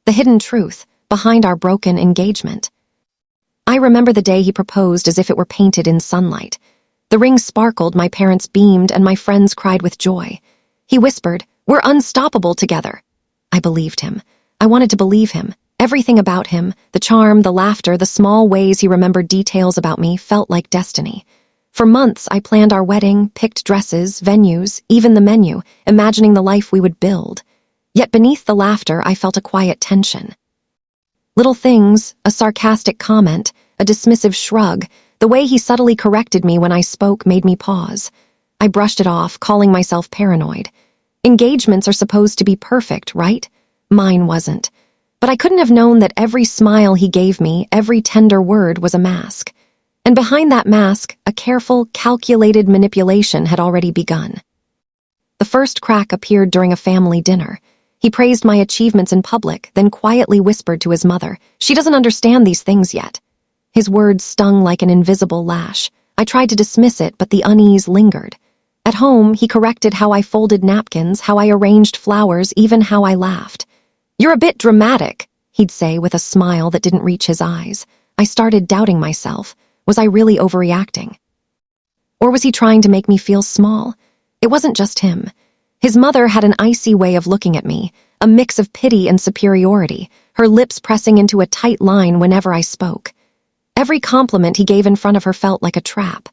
the hidden truth behind our broken engagement. I remember the day he proposed as if it were painted in sunlight. The ring sparkled, my parents beamed, and my friends cried with joy. He whispered, "We're unstoppable together." I believed him. I wanted to believe him. Everything about him, the charm, the laughter, the small ways he remembered details about me, felt like destiny. For months, I planned our wedding, picked dresses, venues, even the menu, imagining the life we would build. Yet beneath the laughter, I felt a quiet tension. Little things, a sarcastic comment, a dismissive shrug, the way he subtly corrected me when I spoke made me pause. I brushed it off, calling myself paranoid. Engagements are supposed to be perfect, right? Mine wasn't. But I couldn't have known that every smile he gave me, every tender word was a mask. And behind that mask, a careful, calculated manipulation had already begun. The first crack appeared during a family dinner. He praised my achievements in public, then quietly whispered to his mother, "She doesn't understand these things yet." His words stung like an invisible lash. I tried to dismiss it, but the unease lingered. At home, he corrected how I folded napkins, how I arranged flowers, even how I laughed. "You're a bit dramatic," he'd say with a smile that didn't reach his eyes. I started doubting myself. Was I really overreacting? Or was he trying to make me feel small? It wasn't just him. His mother had an icy way of looking at me, a mix of pity and superiority, her lips pressing into a tight line whenever I spoke. Every compliment he gave in front of her felt like a trap.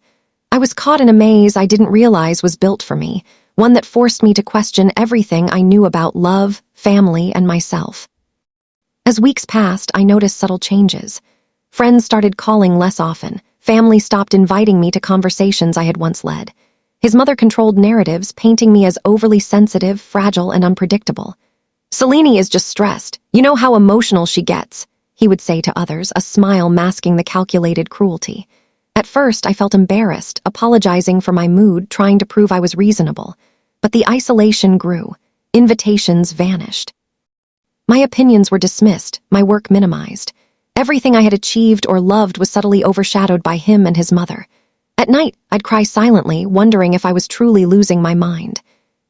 I was caught in a maze I didn't realize was built for me, one that forced me to question everything I knew about love, family, and myself. As weeks passed, I noticed subtle changes. Friends started calling less often. Family stopped inviting me to conversations I had once led. His mother controlled narratives, painting me as overly sensitive, fragile, and unpredictable. "Selene is just stressed. You know how emotional she gets," he would say to others, a smile masking the calculated cruelty. At first, I felt embarrassed, apologizing for my mood, trying to prove I was reasonable. But the isolation grew. Invitations vanished. My opinions were dismissed, my work minimized. Everything I had achieved or loved was subtly overshadowed by him and his mother. At night, I'd cry silently, wondering if I was truly losing my mind.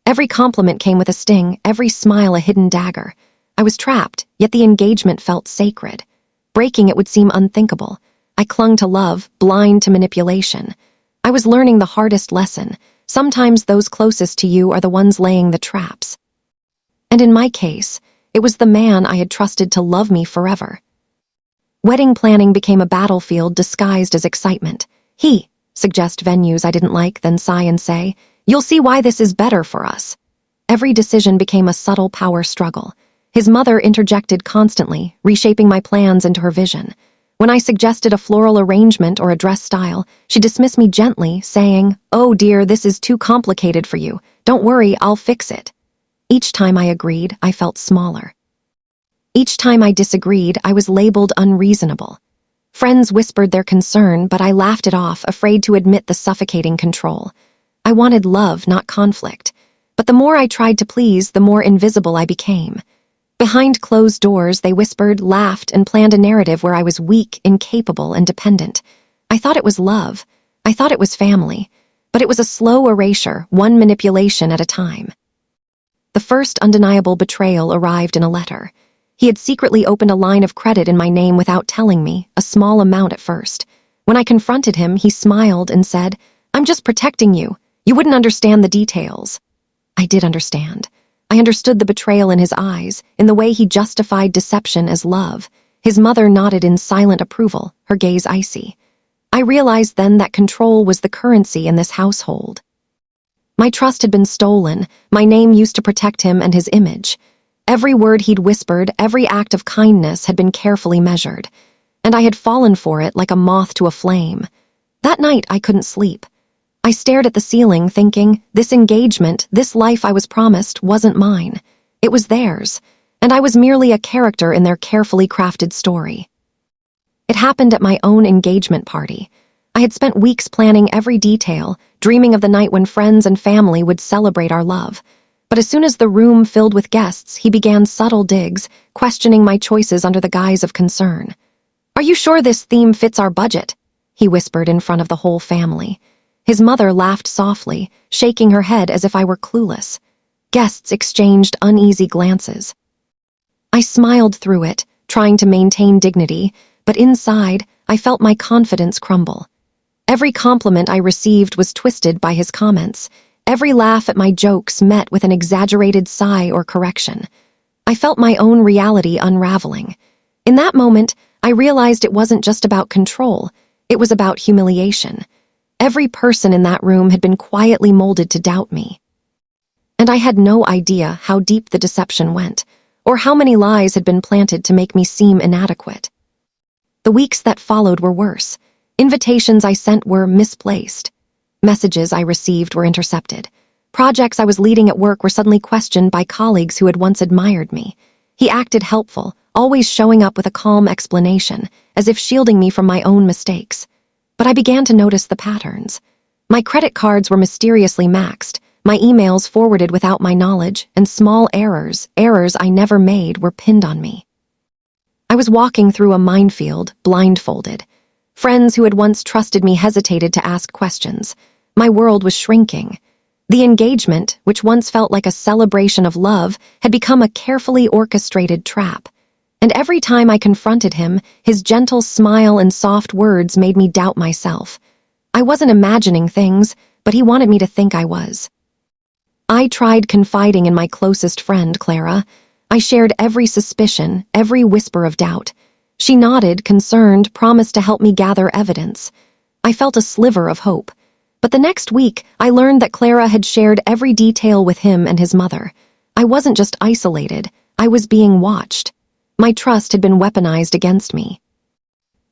Every compliment came with a sting, every smile a hidden dagger. I was trapped, yet the engagement felt sacred. Breaking it would seem unthinkable. I clung to love, blind to manipulation. I was learning the hardest lesson. Sometimes those closest to you are the ones laying the traps. And in my case, it was the man I had trusted to love me forever. Wedding planning became a battlefield disguised as excitement. He suggest venues I didn't like, then sigh and say, "You'll see why this is better for us." Every decision became a subtle power struggle. His mother interjected constantly, reshaping my plans into her vision. When I suggested a floral arrangement or a dress style, she dismissed me gently, saying, "Oh dear, this is too complicated for you. Don't worry, I'll fix it." Each time I agreed, I felt smaller. Each time I disagreed, I was labeled unreasonable. Friends whispered their concern, but I laughed it off, afraid to admit the suffocating control. I wanted love, not conflict. But the more I tried to please, the more invisible I became. Behind closed doors, they whispered, laughed, and planned a narrative where I was weak, incapable, and dependent. I thought it was love. I thought it was family. But it was a slow erasure, one manipulation at a time. The first undeniable betrayal arrived in a letter. He had secretly opened a line of credit in my name without telling me, a small amount at first. When I confronted him, he smiled and said, "I'm just protecting you. You wouldn't understand the details." I did understand. I understood the betrayal in his eyes, in the way he justified deception as love. His mother nodded in silent approval, her gaze icy. I realized then that control was the currency in this household. My trust had been stolen, my name used to protect him and his image. Every word he'd whispered, every act of kindness had been carefully measured, and I had fallen for it like a moth to a flame. That night, I couldn't sleep. I stared at the ceiling, thinking, this engagement, this life I was promised, wasn't mine. It was theirs, and I was merely a character in their carefully crafted story. It happened at my own engagement party. I had spent weeks planning every detail, dreaming of the night when friends and family would celebrate our love. But as soon as the room filled with guests, he began subtle digs, questioning my choices under the guise of concern. "Are you sure this theme fits our budget?" he whispered in front of the whole family. His mother laughed softly, shaking her head as if I were clueless. Guests exchanged uneasy glances. I smiled through it, trying to maintain dignity, but inside, I felt my confidence crumble. Every compliment I received was twisted by his comments. Every laugh at my jokes met with an exaggerated sigh or correction. I felt my own reality unraveling. In that moment, I realized it wasn't just about control, it was about humiliation. Every person in that room had been quietly molded to doubt me. And I had no idea how deep the deception went, or how many lies had been planted to make me seem inadequate. The weeks that followed were worse. Invitations I sent were misplaced. Messages I received were intercepted. Projects I was leading at work were suddenly questioned by colleagues who had once admired me. He acted helpful, always showing up with a calm explanation, as if shielding me from my own mistakes. But I began to notice the patterns. My credit cards were mysteriously maxed, my emails forwarded without my knowledge, and small errors I never made, were pinned on me. I was walking through a minefield, blindfolded. Friends who had once trusted me hesitated to ask questions. My world was shrinking. The engagement, which once felt like a celebration of love, had become a carefully orchestrated trap. And every time I confronted him, his gentle smile and soft words made me doubt myself. I wasn't imagining things, but he wanted me to think I was. I tried confiding in my closest friend, Clara. I shared every suspicion, every whisper of doubt. She nodded, concerned, promised to help me gather evidence. I felt a sliver of hope. But the next week, I learned that Clara had shared every detail with him and his mother. I wasn't just isolated, I was being watched. My trust had been weaponized against me.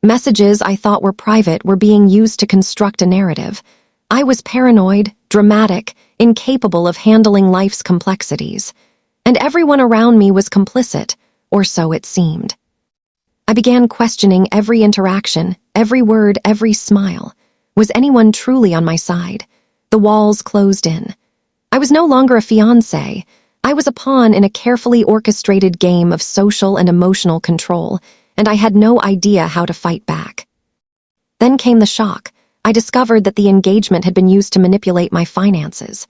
Messages I thought were private were being used to construct a narrative. I was paranoid, dramatic, incapable of handling life's complexities. And everyone around me was complicit, or so it seemed. I began questioning every interaction, every word, every smile. Was anyone truly on my side? The walls closed in. I was no longer a fiancé. I was a pawn in a carefully orchestrated game of social and emotional control, and I had no idea how to fight back. Then came the shock. I discovered that the engagement had been used to manipulate my finances.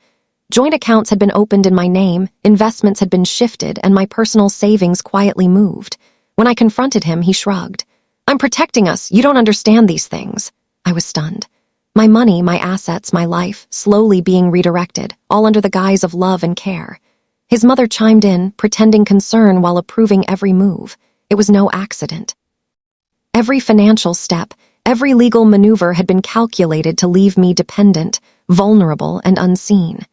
Joint accounts had been opened in my name, investments had been shifted, and my personal savings quietly moved. When I confronted him, he shrugged. "I'm protecting us, you don't understand these things." I was stunned. My money, my assets, my life, slowly being redirected, all under the guise of love and care. His mother chimed in, pretending concern while approving every move. It was no accident. Every financial step, every legal maneuver had been calculated to leave me dependent, vulnerable, and unseen.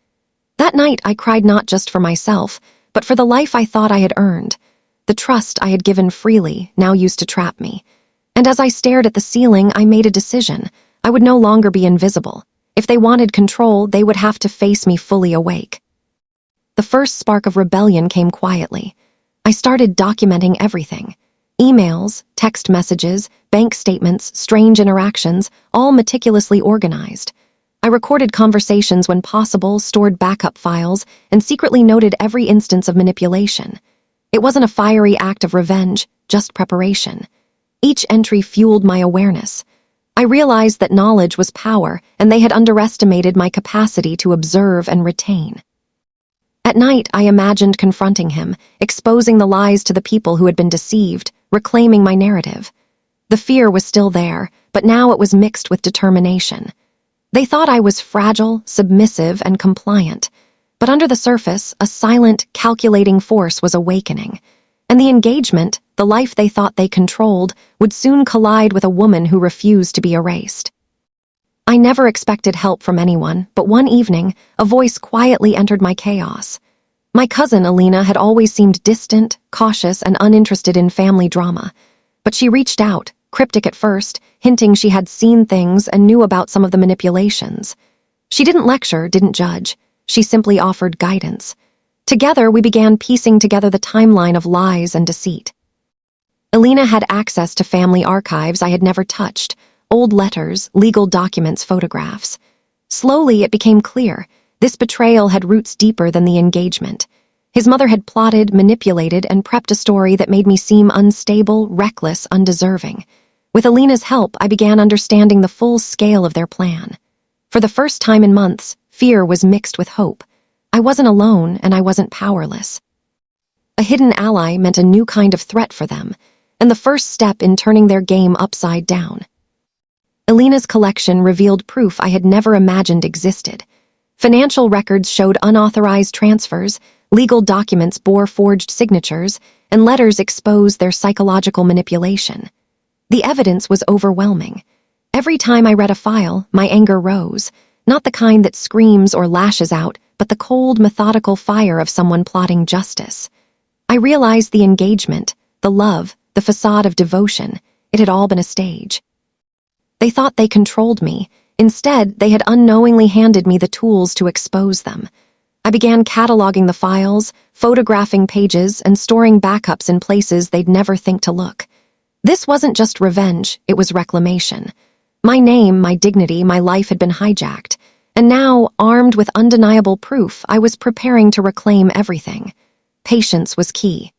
That night, I cried not just for myself, but for the life I thought I had earned. The trust I had given freely now used to trap me. And as I stared at the ceiling, I made a decision. I would no longer be invisible. If they wanted control, they would have to face me fully awake. The first spark of rebellion came quietly. I started documenting everything. Emails, text messages, bank statements, strange interactions, all meticulously organized. I recorded conversations when possible, stored backup files, and secretly noted every instance of manipulation. It wasn't a fiery act of revenge, just preparation. Each entry fueled my awareness. I realized that knowledge was power, and they had underestimated my capacity to observe and retain. At night, I imagined confronting him, exposing the lies to the people who had been deceived, reclaiming my narrative. The fear was still there, but now it was mixed with determination. They thought I was fragile, submissive, and compliant. But under the surface, a silent, calculating force was awakening. And the engagement, the life they thought they controlled, would soon collide with a woman who refused to be erased. I never expected help from anyone, but one evening, a voice quietly entered my chaos. My cousin, Alina, had always seemed distant, cautious, and uninterested in family drama. But she reached out, cryptic at first, hinting she had seen things and knew about some of the manipulations. She didn't lecture, didn't judge. She simply offered guidance. Together, we began piecing together the timeline of lies and deceit. Alina had access to family archives I had never touched, old letters, legal documents, photographs. Slowly, it became clear. This betrayal had roots deeper than the engagement. His mother had plotted, manipulated, and prepped a story that made me seem unstable, reckless, undeserving. With Alina's help, I began understanding the full scale of their plan. For the first time in months, fear was mixed with hope. I wasn't alone, and I wasn't powerless. A hidden ally meant a new kind of threat for them, and the first step in turning their game upside down. Elena's collection revealed proof I had never imagined existed. Financial records showed unauthorized transfers, legal documents bore forged signatures, and letters exposed their psychological manipulation. The evidence was overwhelming. Every time I read a file, my anger rose, not the kind that screams or lashes out, but the cold, methodical fire of someone plotting justice. I realized the engagement, the love, the facade of devotion, it had all been a stage. They thought they controlled me. Instead, they had unknowingly handed me the tools to expose them. I began cataloging the files, photographing pages, and storing backups in places they'd never think to look. This wasn't just revenge, it was reclamation. My name, my dignity, my life had been hijacked, and now, armed with undeniable proof, I was preparing to reclaim everything. Patience was key.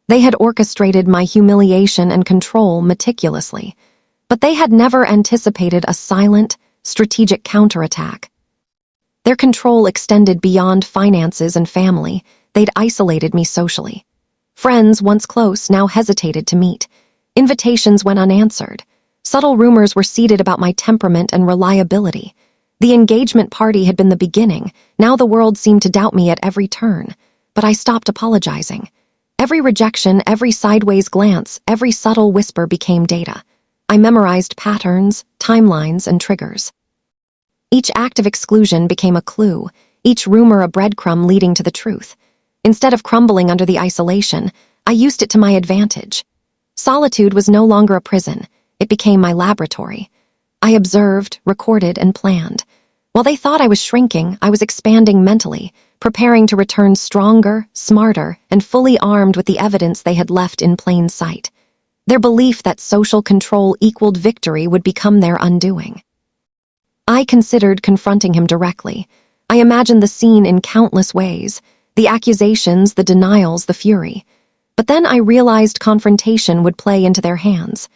They had orchestrated my humiliation and control meticulously, but they had never anticipated a silent, strategic counterattack. Their control extended beyond finances and family. They'd isolated me socially. Friends, once close, now hesitated to meet. Invitations went unanswered. Subtle rumors were seeded about my temperament and reliability. The engagement party had been the beginning. Now the world seemed to doubt me at every turn. But I stopped apologizing. Every rejection, every sideways glance, every subtle whisper became data. I memorized patterns, timelines, and triggers. Each act of exclusion became a clue, each rumor a breadcrumb leading to the truth. Instead of crumbling under the isolation, I used it to my advantage. Solitude was no longer a prison, it became my laboratory. I observed, recorded, and planned. While they thought I was shrinking, I was expanding mentally, preparing to return stronger, smarter, and fully armed with the evidence they had left in plain sight. Their belief that social control equaled victory would become their undoing. I considered confronting him directly. I imagined the scene in countless ways, the accusations, the denials, the fury. But then I realized confrontation would play into their hands.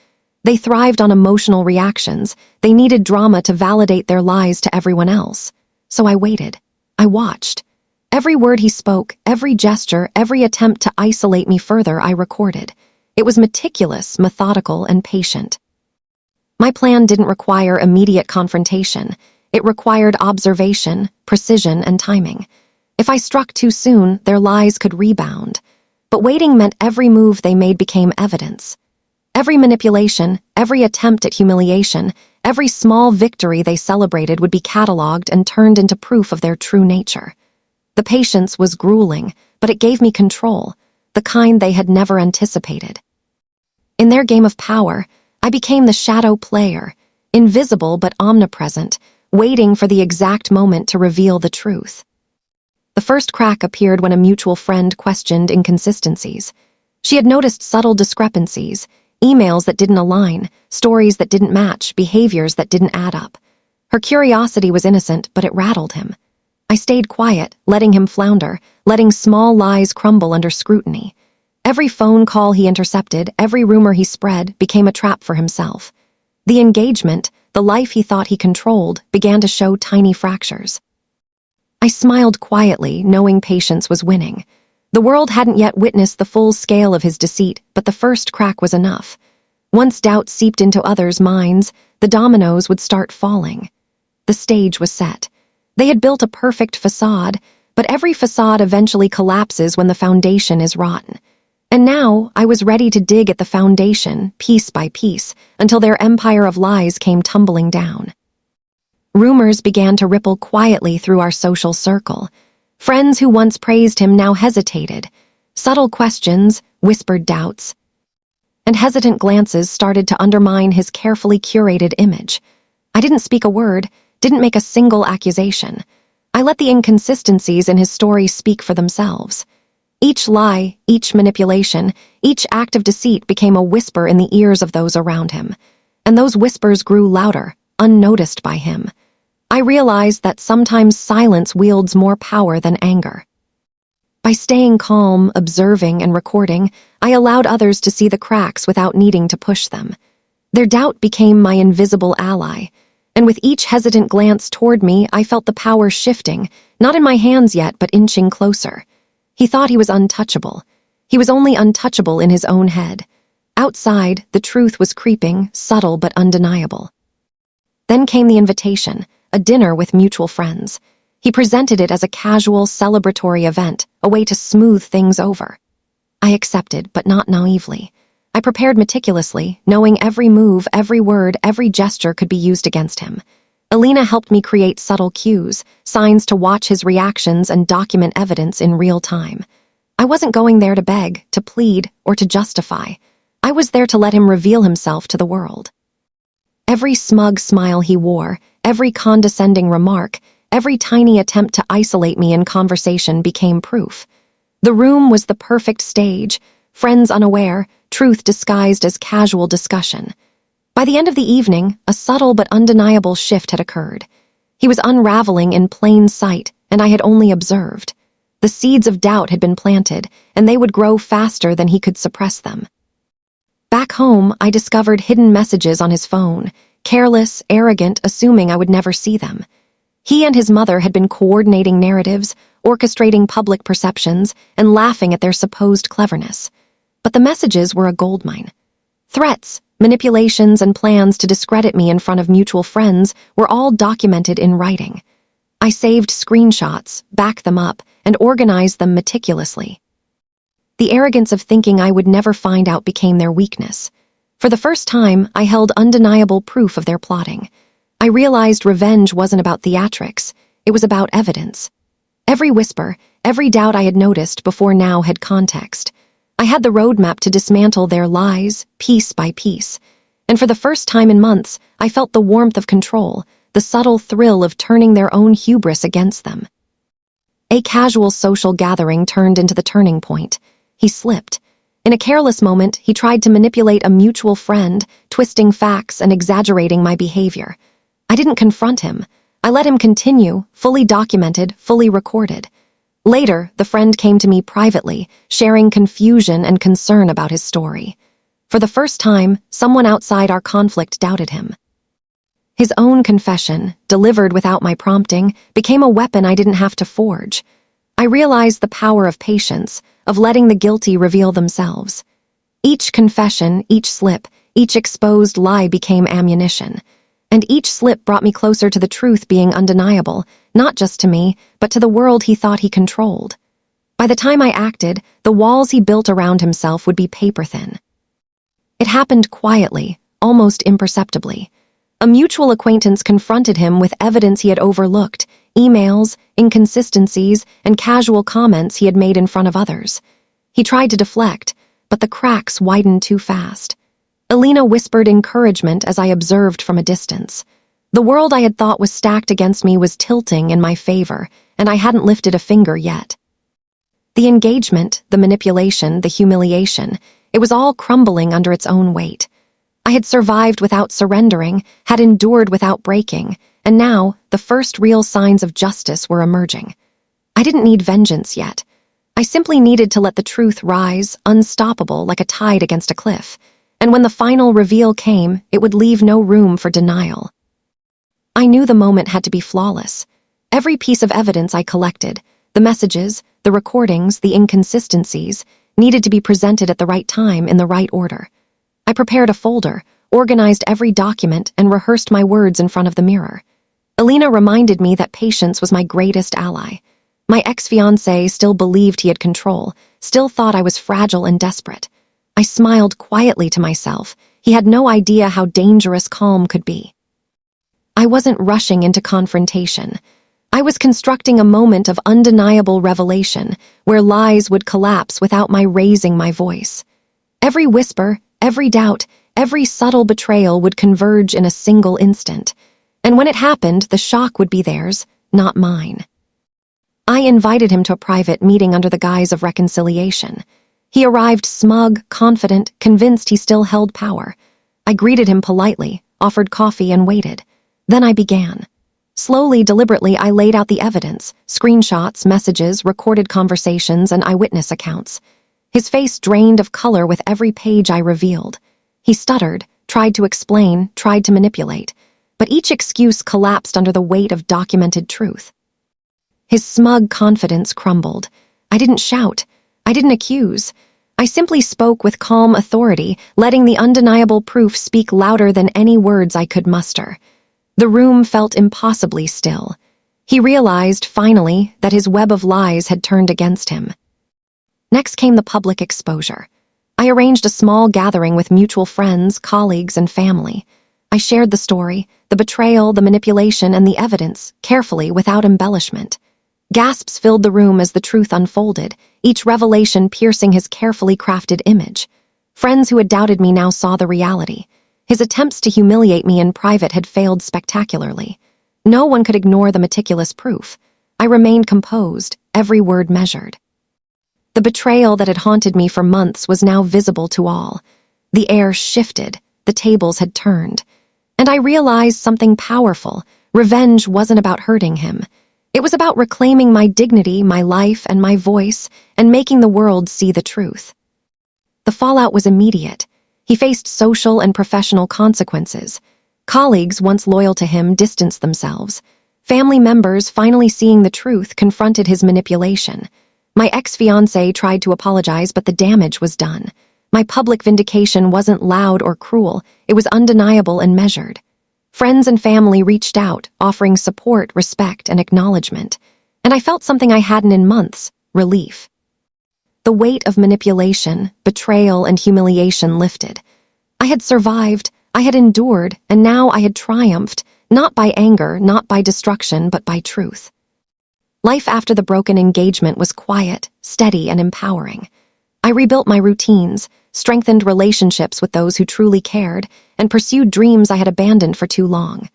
They thrived on emotional reactions. They needed drama to validate their lies to everyone else. So I waited. I watched. Every word he spoke, every gesture, every attempt to isolate me further, I recorded. It was meticulous, methodical, and patient. My plan didn't require immediate confrontation. It required observation, precision, and timing. If I struck too soon, their lies could rebound. But waiting meant every move they made became evidence. Every manipulation, every attempt at humiliation, every small victory they celebrated would be cataloged and turned into proof of their true nature. The patience was grueling, but it gave me control, the kind they had never anticipated. In their game of power, I became the shadow player, invisible but omnipresent, waiting for the exact moment to reveal the truth. The first crack appeared when a mutual friend questioned inconsistencies. She had noticed subtle discrepancies, emails that didn't align, stories that didn't match, behaviors that didn't add up. Her curiosity was innocent, but it rattled him. I stayed quiet, letting him flounder, letting small lies crumble under scrutiny. Every phone call he intercepted, every rumor he spread, became a trap for himself. The engagement, the life he thought he controlled, began to show tiny fractures. I smiled quietly, knowing patience was winning. The world hadn't yet witnessed the full scale of his deceit, but the first crack was enough. Once doubt seeped into others' minds, the dominoes would start falling. The stage was set. They had built a perfect facade, but every facade eventually collapses when the foundation is rotten. And now, I was ready to dig at the foundation, piece by piece, until their empire of lies came tumbling down. Rumors began to ripple quietly through our social circle. Friends who once praised him now hesitated. Subtle questions, whispered doubts, and hesitant glances started to undermine his carefully curated image. I didn't speak a word, didn't make a single accusation. I let the inconsistencies in his story speak for themselves. Each lie, each manipulation, each act of deceit became a whisper in the ears of those around him. And those whispers grew louder, unnoticed by him. I realized that sometimes silence wields more power than anger. By staying calm, observing, and recording, I allowed others to see the cracks without needing to push them. Their doubt became my invisible ally, and with each hesitant glance toward me, I felt the power shifting, not in my hands yet, but inching closer. He thought he was untouchable. He was only untouchable in his own head. Outside, the truth was creeping, subtle but undeniable. Then came the invitation, a dinner with mutual friends. He presented it as a casual, celebratory event, a way to smooth things over. I accepted, but not naively. I prepared meticulously, knowing every move, every word, every gesture could be used against him. Alina helped me create subtle cues, signs to watch his reactions and document evidence in real time. I wasn't going there to beg, to plead, or to justify. I was there to let him reveal himself to the world. Every smug smile he wore, every condescending remark, every tiny attempt to isolate me in conversation became proof. The room was the perfect stage, friends unaware, truth disguised as casual discussion. By the end of the evening, a subtle but undeniable shift had occurred. He was unraveling in plain sight, and I had only observed. The seeds of doubt had been planted, and they would grow faster than he could suppress them. Back home, I discovered hidden messages on his phone, careless, arrogant, assuming I would never see them. He and his mother had been coordinating narratives, orchestrating public perceptions, and laughing at their supposed cleverness. But the messages were a goldmine. Threats, manipulations, and plans to discredit me in front of mutual friends were all documented in writing. I saved screenshots, backed them up, and organized them meticulously. The arrogance of thinking I would never find out became their weakness. For the first time, I held undeniable proof of their plotting. I realized revenge wasn't about theatrics, it was about evidence. Every whisper, every doubt I had noticed before now had context. I had the roadmap to dismantle their lies, piece by piece. And for the first time in months, I felt the warmth of control, the subtle thrill of turning their own hubris against them. A casual social gathering turned into the turning point. He slipped. In a careless moment, he tried to manipulate a mutual friend, twisting facts and exaggerating my behavior. I didn't confront him. I let him continue, fully documented, fully recorded. Later, the friend came to me privately, sharing confusion and concern about his story. For the first time, someone outside our conflict doubted him. His own confession, delivered without my prompting, became a weapon I didn't have to forge. I realized the power of patience, of letting the guilty reveal themselves. Each confession, each slip, each exposed lie became ammunition. And each slip brought me closer to the truth being undeniable, not just to me, but to the world he thought he controlled. By the time I acted, the walls he built around himself would be paper-thin. It happened quietly, almost imperceptibly. A mutual acquaintance confronted him with evidence he had overlooked, emails, inconsistencies, and casual comments he had made in front of others. He tried to deflect, but the cracks widened too fast. Alina whispered encouragement as I observed from a distance. The world I had thought was stacked against me was tilting in my favor, and I hadn't lifted a finger yet. The engagement, the manipulation, the humiliation, it was all crumbling under its own weight. I had survived without surrendering, had endured without breaking, and now the first real signs of justice were emerging. I didn't need vengeance yet. I simply needed to let the truth rise, unstoppable like a tide against a cliff. And when the final reveal came, it would leave no room for denial. I knew the moment had to be flawless. Every piece of evidence I collected, the messages, the recordings, the inconsistencies, needed to be presented at the right time in the right order. I prepared a folder, organized every document, and rehearsed my words in front of the mirror. Alina reminded me that patience was my greatest ally. My ex-fiancé still believed he had control, still thought I was fragile and desperate. I smiled quietly to myself. He had no idea how dangerous calm could be. I wasn't rushing into confrontation. I was constructing a moment of undeniable revelation where lies would collapse without my raising my voice. Every whisper, every doubt, every subtle betrayal would converge in a single instant. And when it happened, the shock would be theirs, not mine. I invited him to a private meeting under the guise of reconciliation. He arrived smug, confident, convinced he still held power. I greeted him politely, offered coffee, and waited. Then I began. Slowly, deliberately, I laid out the evidence, screenshots, messages, recorded conversations, and eyewitness accounts. His face drained of color with every page I revealed. He stuttered, tried to explain, tried to manipulate, but each excuse collapsed under the weight of documented truth. His smug confidence crumbled. I didn't shout. I didn't accuse. I simply spoke with calm authority, letting the undeniable proof speak louder than any words I could muster. The room felt impossibly still. He realized, finally, that his web of lies had turned against him. Next came the public exposure. I arranged a small gathering with mutual friends, colleagues, and family. I shared the story, the betrayal, the manipulation, and the evidence, carefully, without embellishment. Gasps filled the room as the truth unfolded, each revelation piercing his carefully crafted image. Friends who had doubted me now saw the reality. His attempts to humiliate me in private had failed spectacularly. No one could ignore the meticulous proof. I remained composed, every word measured. The betrayal that had haunted me for months was now visible to all. The air shifted, the tables had turned. And I realized something powerful. Revenge wasn't about hurting him. It was about reclaiming my dignity, my life, and my voice, and making the world see the truth. The fallout was immediate. He faced social and professional consequences. Colleagues, once loyal to him, distanced themselves. Family members, finally seeing the truth, confronted his manipulation. My ex-fiancé tried to apologize, but the damage was done. My public vindication wasn't loud or cruel, it was undeniable and measured. Friends and family reached out, offering support, respect, and acknowledgement. And I felt something I hadn't in months: relief. The weight of manipulation, betrayal, and humiliation lifted. I had survived, I had endured, and now I had triumphed, not by anger, not by destruction, but by truth. Life after the broken engagement was quiet, steady, and empowering. I rebuilt my routines, strengthened relationships with those who truly cared, and pursued dreams I had abandoned for too long.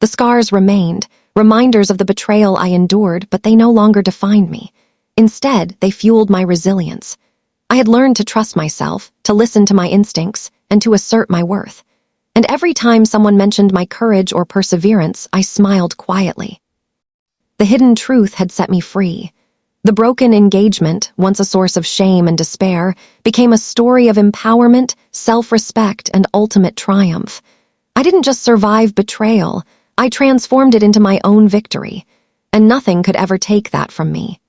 The scars remained, reminders of the betrayal I endured, but they no longer defined me. Instead, they fueled my resilience. I had learned to trust myself, to listen to my instincts, and to assert my worth. And every time someone mentioned my courage or perseverance, I smiled quietly. The hidden truth had set me free. The broken engagement, once a source of shame and despair, became a story of empowerment, self-respect, and ultimate triumph. I didn't just survive betrayal, I transformed it into my own victory, and nothing could ever take that from me.